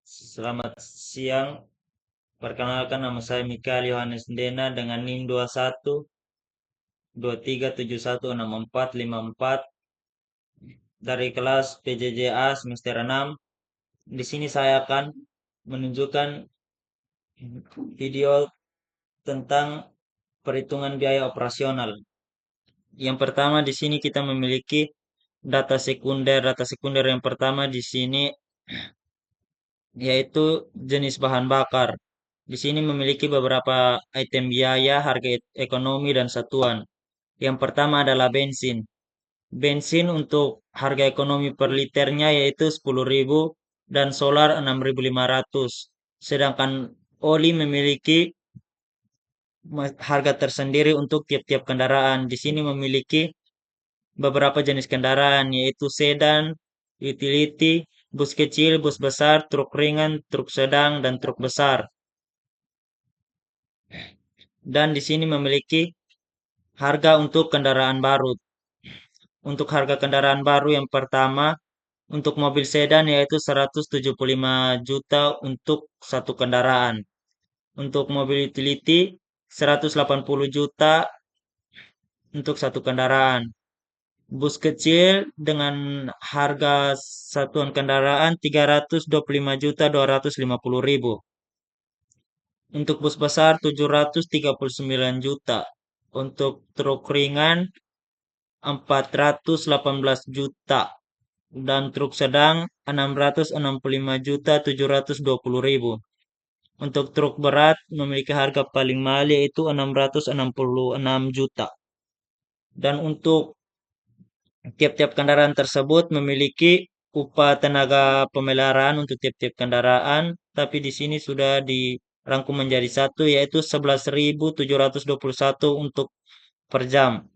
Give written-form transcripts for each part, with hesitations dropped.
Selamat siang, perkenalkan nama saya Mikael Yohanes Dena dengan NIM 21 23716454 dari kelas PJJA semester 6. Di sini saya akan menunjukkan video tentang perhitungan biaya operasional. Yang pertama di sini kita memiliki data sekunder. Data sekunder yang pertama di sini yaitu jenis bahan bakar. Di sini memiliki beberapa item biaya, harga ekonomi, dan satuan. Yang pertama adalah bensin. Bensin untuk harga ekonomi per liternya yaitu 10.000 dan solar 6.500. Sedangkan oli memiliki harga tersendiri untuk tiap-tiap kendaraan. Di sini memiliki beberapa jenis kendaraan yaitu sedan, utility, bus kecil, bus besar, truk ringan, truk sedang, dan truk besar. Dan di sini memiliki harga untuk kendaraan baru. Untuk harga kendaraan baru yang pertama untuk mobil sedan yaitu 175 juta untuk satu kendaraan. Untuk mobil utility 180 juta untuk satu kendaraan. Bus kecil dengan harga satuan kendaraan 325 juta 250 ribu. Untuk bus besar 739 juta. Untuk truk ringan 418 juta. Dan truk sedang 665 juta 720 ribu. Untuk truk berat memiliki harga paling mahal yaitu 666 juta. Dan untuk tiap-tiap kendaraan tersebut memiliki upah tenaga pemeliharaan untuk tiap-tiap kendaraan, tapi di sini sudah dirangkum menjadi satu yaitu 11.721 untuk per jam.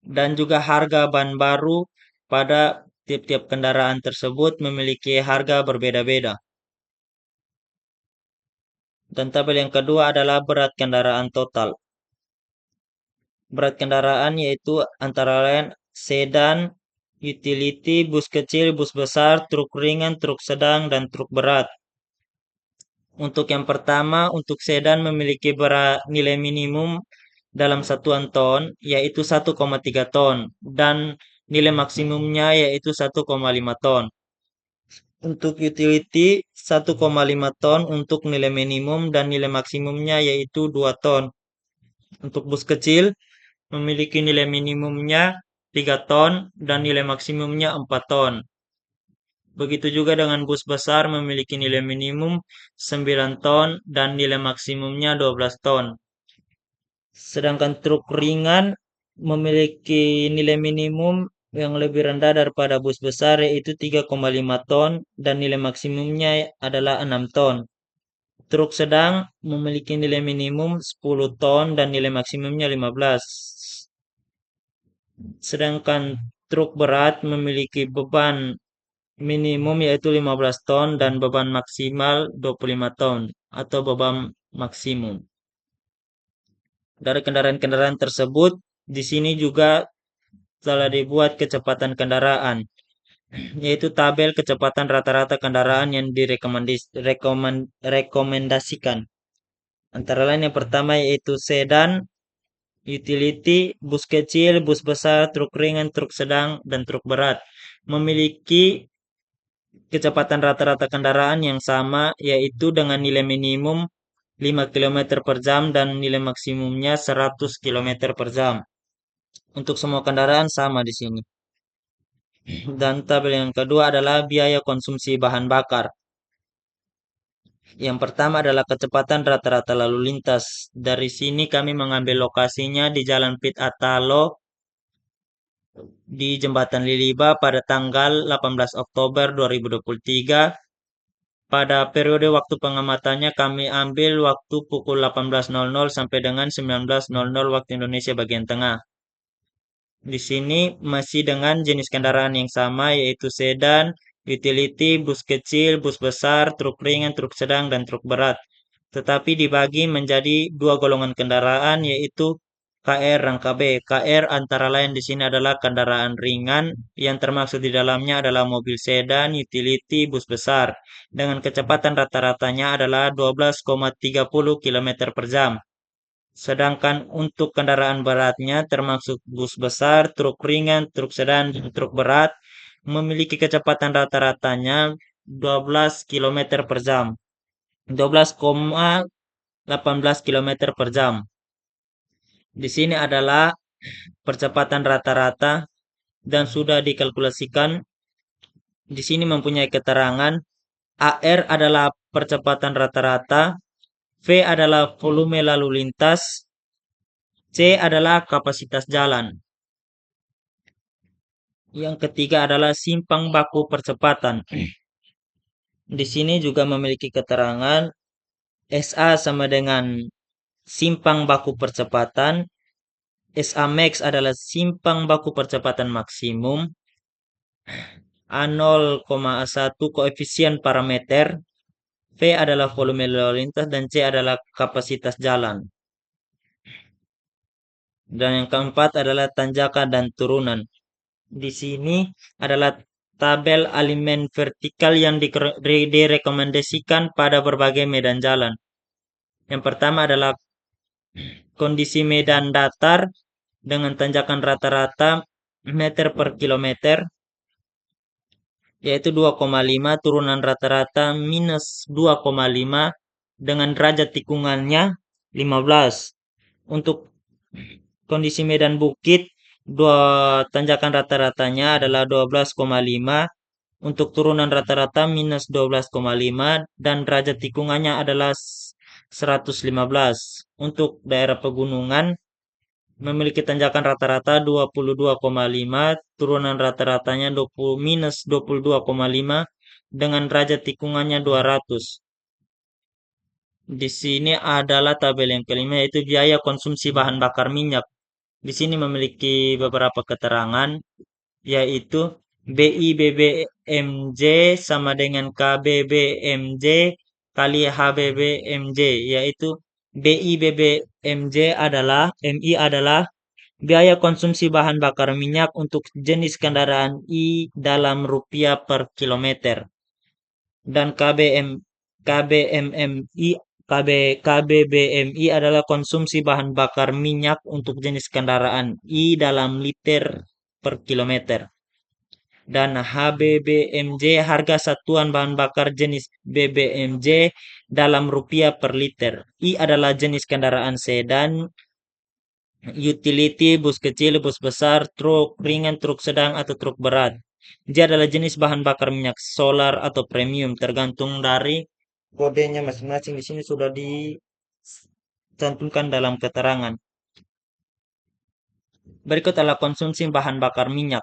Dan juga harga ban baru pada tiap-tiap kendaraan tersebut memiliki harga berbeda-beda. Dan tabel yang kedua adalah berat kendaraan total. Berat kendaraan yaitu antara lain sedan, utility, bus kecil, bus besar, truk ringan, truk sedang, dan truk berat. Untuk yang pertama, untuk sedan memiliki berat nilai minimum dalam satuan ton yaitu 1,3 ton dan nilai maksimumnya yaitu 1,5 ton. Untuk utility 1,5 ton untuk nilai minimum dan nilai maksimumnya yaitu 2 ton. Untuk bus kecil memiliki nilai minimumnya 3 ton dan nilai maksimumnya 4 ton. Begitu juga dengan bus besar memiliki nilai minimum 9 ton dan nilai maksimumnya 12 ton. Sedangkan truk ringan memiliki nilai minimum yang lebih rendah daripada bus besar yaitu 3,5 ton dan nilai maksimumnya adalah 6 ton. Truk sedang memiliki nilai minimum 10 ton dan nilai maksimumnya 15. Sedangkan truk berat memiliki beban minimum yaitu 15 ton dan beban maksimal 25 ton atau beban maksimum. Dari kendaraan-kendaraan tersebut, di sini juga telah dibuat kecepatan kendaraan, yaitu tabel kecepatan rata-rata kendaraan yang direkomendasikan. Antara lain yang pertama yaitu sedan, utility, bus kecil, bus besar, truk ringan, truk sedang, dan truk berat. Memiliki kecepatan rata-rata kendaraan yang sama yaitu dengan nilai minimum 5 km per jam dan nilai maksimumnya 100 km per jam. Untuk semua kendaraan sama di sini. Dan tabel yang kedua adalah biaya konsumsi bahan bakar. Yang pertama adalah kecepatan rata-rata lalu lintas. Dari sini kami mengambil lokasinya di Jalan Pit Atalo di Jembatan Liliba pada tanggal 18 Oktober 2023. Pada periode waktu pengamatannya kami ambil waktu pukul 18.00 sampai dengan 19.00 waktu Indonesia bagian tengah. Di sini masih dengan jenis kendaraan yang sama yaitu sedan, utility, bus kecil, bus besar, truk ringan, truk sedang, dan truk berat. Tetapi dibagi menjadi dua golongan kendaraan yaitu KR dan KB. KR antara lain di sini adalah kendaraan ringan yang termasuk di dalamnya adalah mobil sedan, utility, bus besar dengan kecepatan rata-ratanya adalah 12,30 km per jam. Sedangkan untuk kendaraan beratnya termasuk bus besar, truk ringan, truk sedan, dan truk berat memiliki kecepatan rata-ratanya 12 km per jam. 12,18 km per jam. Di sini adalah percepatan rata-rata dan sudah dikalkulasikan. Di sini mempunyai keterangan AR adalah percepatan rata-rata, V adalah volume lalu lintas, C adalah kapasitas jalan. Yang ketiga adalah simpang baku percepatan. Di sini juga memiliki keterangan SA sama dengan simpang baku percepatan, SA max adalah simpang baku percepatan maksimum, A0,1 koefisien parameter, V adalah volume lalu lintas, dan C adalah kapasitas jalan. Dan yang keempat adalah tanjakan dan turunan. Di sini adalah tabel alignment vertikal yang direkomendasikan pada berbagai medan jalan. Yang pertama adalah kondisi medan datar dengan tanjakan rata-rata meter per kilometer, yaitu 2,5, turunan rata-rata minus 2,5 dengan derajat tikungannya 15. Untuk kondisi medan bukit, tanjakan rata-ratanya adalah 12,5, untuk turunan rata-rata minus 12,5 dan derajat tikungannya adalah 115. Untuk daerah pegunungan memiliki tanjakan rata-rata 22,5, turunan rata-ratanya minus 22,5 dengan derajat tikungannya 200. Di sini adalah tabel yang kelima, yaitu biaya konsumsi bahan bakar minyak. Di sini memiliki beberapa keterangan, yaitu BIBBMJ sama dengan KBBMJ kali HBBMJ, yaitu BIBBMJ adalah MI adalah biaya konsumsi bahan bakar minyak untuk jenis kendaraan I dalam rupiah per kilometer. Dan KBBMI adalah konsumsi bahan bakar minyak untuk jenis kendaraan I dalam liter per kilometer. Dan HBBMJ harga satuan bahan bakar jenis BBMJ dalam rupiah per liter. I adalah jenis kendaraan sedan, utility, bus kecil, bus besar, truk ringan, truk sedang, atau truk berat. Dia adalah jenis bahan bakar minyak solar atau premium, tergantung dari kodenya masing-masing. Di sini sudah dicantumkan dalam keterangan. Berikut adalah konsumsi bahan bakar minyak.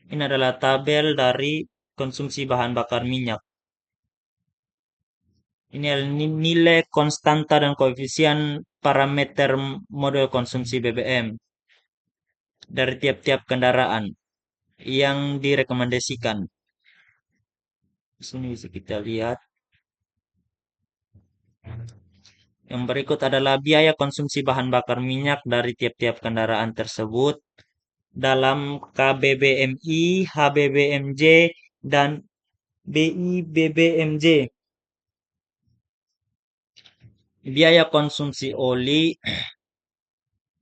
Ini adalah tabel dari konsumsi bahan bakar minyak. Ini adalah nilai konstanta dan koefisien parameter model konsumsi BBM dari tiap-tiap kendaraan yang direkomendasikan. Di sini bisa kita lihat. Yang berikut adalah biaya konsumsi bahan bakar minyak dari tiap-tiap kendaraan tersebut dalam KBBMI, HBBMJ, dan BIBBMJ. Biaya konsumsi oli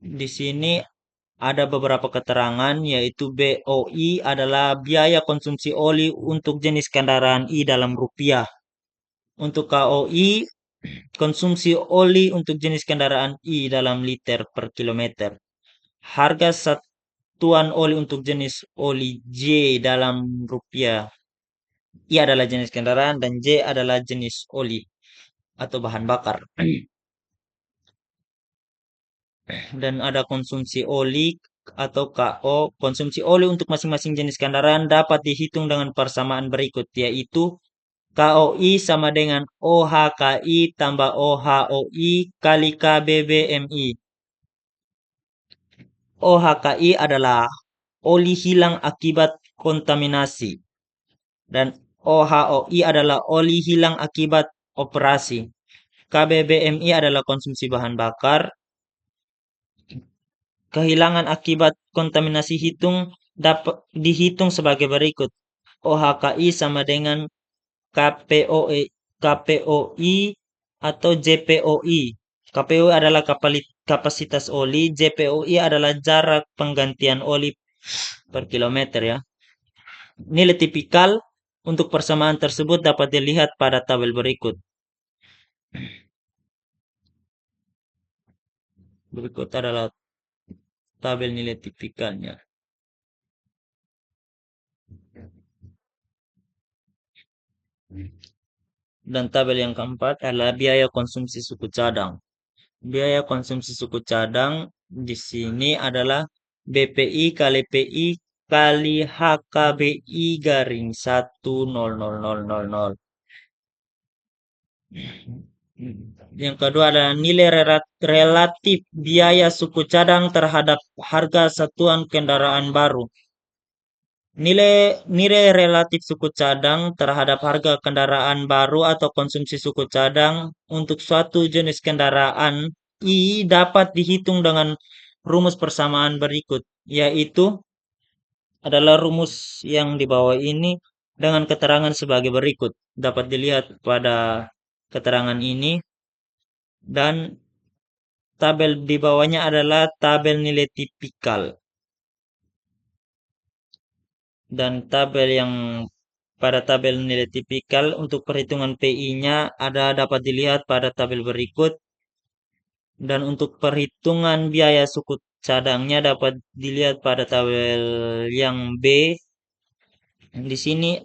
di sini ada beberapa keterangan, yaitu BOI adalah biaya konsumsi oli untuk jenis kendaraan I dalam rupiah. Untuk KOI, konsumsi oli untuk jenis kendaraan I dalam liter per kilometer. Harga satuan oli untuk jenis oli J dalam rupiah. I adalah jenis kendaraan dan J adalah jenis oli atau bahan bakar. Dan ada konsumsi oli atau KO. Konsumsi oli untuk masing-masing jenis kendaraan dapat dihitung dengan persamaan berikut, yaitu KOI sama dengan OHKI tambah OHOI kali KBBMI. OHKI adalah oli hilang akibat kontaminasi dan OHOI adalah oli hilang akibat operasi. KBBMI adalah konsumsi bahan bakar kehilangan akibat kontaminasi dapat dihitung sebagai berikut. OHKI sama dengan KPOI, KPOI atau JPOI. KPOI adalah kapasitas oli, JPOI adalah jarak penggantian oli per kilometer ya. Nilai tipikal untuk persamaan tersebut dapat dilihat pada tabel berikut. Berikut adalah tabel nilai tipikalnya. Dan tabel yang keempat adalah biaya konsumsi suku cadang. Biaya konsumsi suku cadang di sini adalah BPI kali PI kali HKBI garing 1000000. Yang kedua adalah nilai relatif biaya suku cadang terhadap harga satuan kendaraan baru. Nilai relatif suku cadang terhadap harga kendaraan baru atau konsumsi suku cadang untuk suatu jenis kendaraan I dapat dihitung dengan rumus persamaan berikut, yaitu adalah rumus yang di bawah ini dengan keterangan sebagai berikut. Dapat dilihat pada keterangan ini dan tabel di bawahnya adalah tabel nilai tipikal. Dan pada tabel nilai tipikal untuk perhitungan PI-nya dapat dilihat pada tabel berikut. Dan untuk perhitungan biaya suku cadangnya dapat dilihat pada tabel yang B. Di sini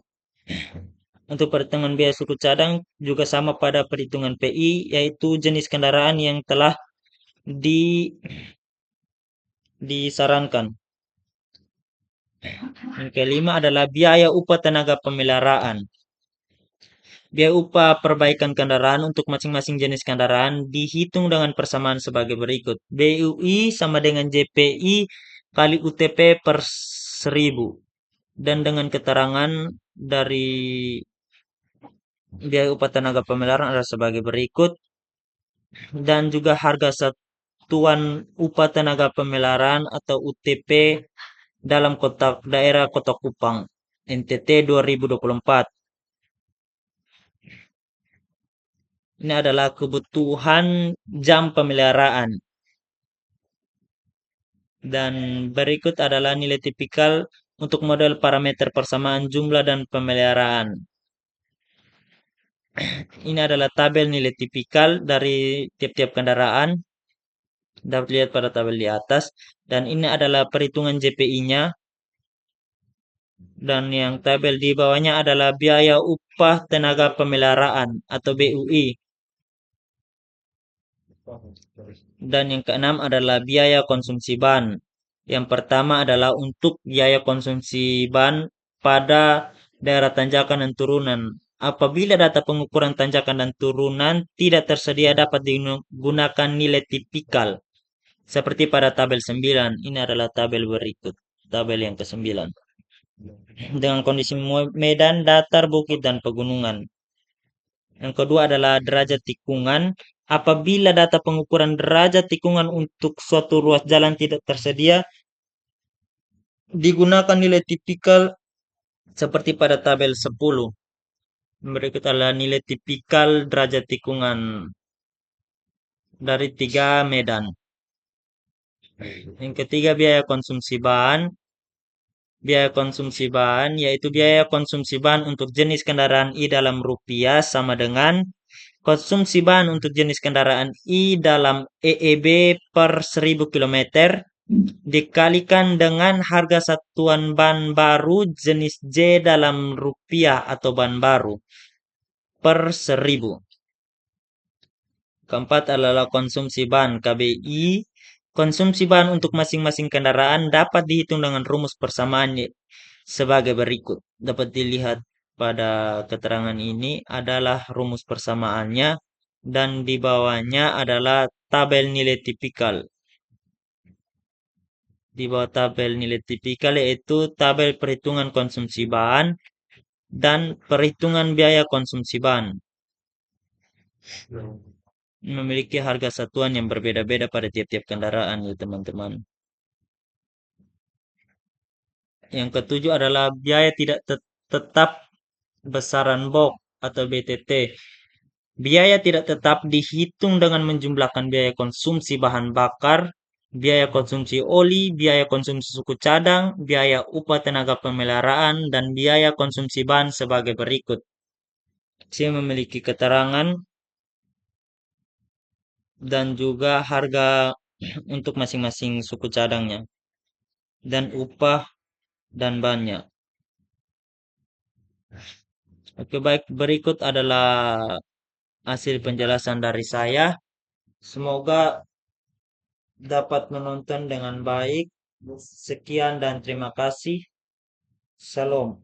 untuk perhitungan biaya suku cadang juga sama pada perhitungan PI, yaitu jenis kendaraan yang telah disarankan. Yang kelima adalah biaya upah tenaga pemeliharaan. Biaya upah perbaikan kendaraan untuk masing-masing jenis kendaraan dihitung dengan persamaan sebagai berikut. BUI sama dengan JPI kali UTP per 1000. Dan dengan keterangan dari biaya upah tenaga pemeliharaan adalah sebagai berikut. Dan juga harga satuan upah tenaga pemeliharaan atau UTP dalam daerah Kota Kupang, NTT 2024. Ini adalah kebutuhan jam pemeliharaan. Dan berikut adalah nilai tipikal untuk model parameter persamaan jumlah dan pemeliharaan. Ini adalah tabel nilai tipikal dari tiap-tiap kendaraan. Dapat dilihat pada tabel di atas. Dan ini adalah perhitungan JPI-nya. Dan yang tabel di bawahnya adalah biaya upah tenaga pemeliharaan atau BUI. Dan yang keenam adalah biaya konsumsi ban. Yang pertama adalah untuk biaya konsumsi ban pada daerah tanjakan dan turunan. Apabila data pengukuran tanjakan dan turunan tidak tersedia dapat digunakan nilai tipikal. Seperti pada tabel 9. Ini adalah tabel berikut. Tabel yang ke-9. Dengan kondisi medan, datar, bukit, dan pegunungan. Yang kedua adalah derajat tikungan. Apabila data pengukuran derajat tikungan untuk suatu ruas jalan tidak tersedia, digunakan nilai tipikal seperti pada tabel 10. Berikut adalah nilai tipikal derajat tikungan dari 3 medan. Yang ketiga biaya konsumsi bahan. Biaya konsumsi bahan yaitu biaya konsumsi bahan untuk jenis kendaraan I dalam rupiah sama dengan konsumsi bahan untuk jenis kendaraan I dalam EEB per 1000 km dikalikan dengan harga satuan ban baru jenis J dalam rupiah atau ban baru per 1000. Keempat adalah konsumsi bahan KBI. Konsumsi bahan untuk masing-masing kendaraan dapat dihitung dengan rumus persamaan sebagai berikut. Dapat dilihat pada keterangan ini adalah rumus persamaannya dan di bawahnya adalah tabel nilai tipikal. Di bawah tabel nilai tipikal yaitu tabel perhitungan konsumsi bahan dan perhitungan biaya konsumsi bahan. Memiliki harga satuan yang berbeda-beda pada tiap-tiap kendaraan ya teman-teman. Yang ketujuh adalah biaya tidak tetap besaran BOK atau BTT. Biaya tidak tetap dihitung dengan menjumlahkan biaya konsumsi bahan bakar, biaya konsumsi oli, biaya konsumsi suku cadang, biaya upah tenaga pemeliharaan, dan biaya konsumsi bahan sebagai berikut. C memiliki keterangan dan juga harga untuk masing-masing suku cadangnya dan upah dan banyak. Oke, baik, berikut adalah hasil penjelasan dari saya. Semoga dapat menonton dengan baik. Sekian dan terima kasih. Salam.